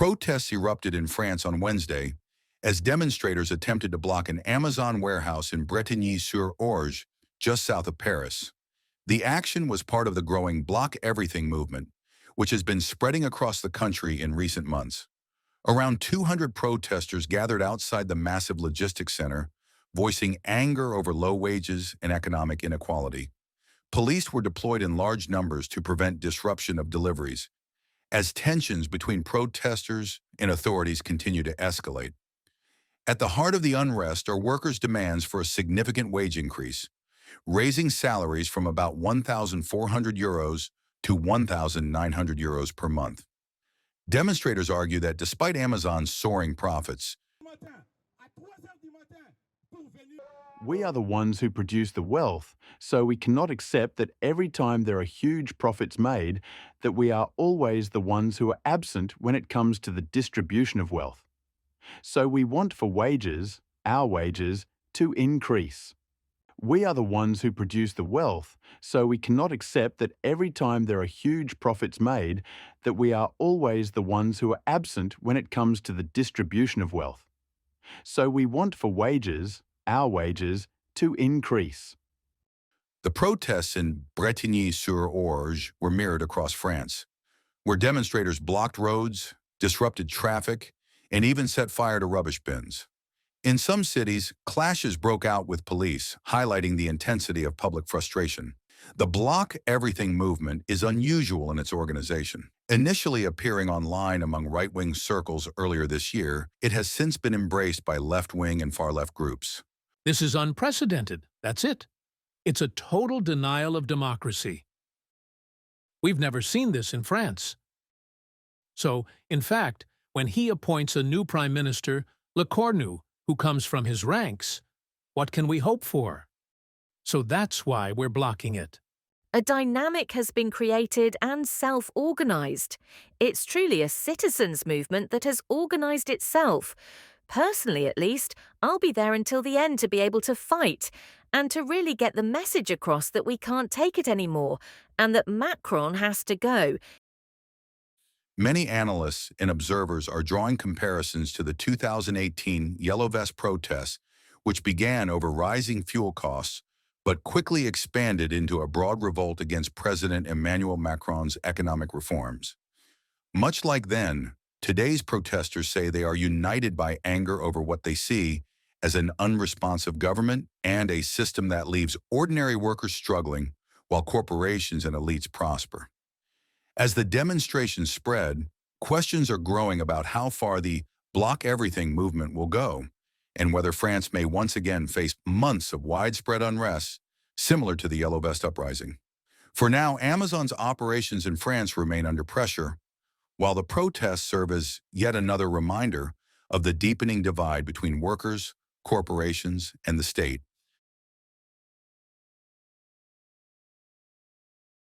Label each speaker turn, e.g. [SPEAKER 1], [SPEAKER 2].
[SPEAKER 1] Protests erupted in France on Wednesday as demonstrators attempted to block an Amazon warehouse in Bretigny-sur-Orge, just south of Paris. The action was part of the growing Block Everything movement, which has been spreading across the country in recent months. Around 200 protesters gathered outside the massive logistics center, voicing anger over low wages and economic inequality. Police were deployed in large numbers to prevent disruption of deliveries, as tensions between protesters and authorities continue to escalate. At the heart of the unrest are workers' demands for a significant wage increase, raising salaries from about €1,400 to €1,900 per month. Demonstrators argue that despite Amazon's soaring profits,
[SPEAKER 2] we are the ones who produce the wealth, so we cannot accept that every time there are huge profits made, that we are always the ones who are absent when it comes to the distribution of wealth. So we want for wages, our wages, to increase. We are the ones who produce the wealth, so we cannot accept that every time there are huge profits made, that we are always the ones who are absent when it comes to the distribution of wealth. So we want for wages, our wages, to increase.
[SPEAKER 1] The protests in Bretigny-sur-Orge were mirrored across France, where demonstrators blocked roads, disrupted traffic, and even set fire to rubbish bins. In some cities, clashes broke out with police, highlighting the intensity of public frustration. The Block Everything movement is unusual in its organization. Initially appearing online among right-wing circles earlier this year, it has since been embraced by left-wing and far-left groups.
[SPEAKER 3] This is unprecedented. That's it. It's a total denial of democracy. We've never seen this in France. So, in fact, when he appoints a new prime minister, Lecornu, who comes from his ranks, what can we hope for? So that's why we're blocking it.
[SPEAKER 4] A dynamic has been created and self-organized. It's truly a citizens' movement that has organized itself. Personally, at least, I'll be there until the end to be able to fight and to really get the message across that we can't take it anymore and that Macron has to go.
[SPEAKER 1] Many analysts and observers are drawing comparisons to the 2018 Yellow Vest protests, which began over rising fuel costs, but quickly expanded into a broad revolt against President Emmanuel Macron's economic reforms. Much like then, today's protesters say they are united by anger over what they see as an unresponsive government and a system that leaves ordinary workers struggling while corporations and elites prosper. As the demonstrations spread, questions are growing about how far the Block Everything movement will go and whether France may once again face months of widespread unrest similar to the Yellow Vest uprising. For now, Amazon's operations in France remain under pressure, while the protests serve as yet another reminder of the deepening divide between workers, corporations, and the state.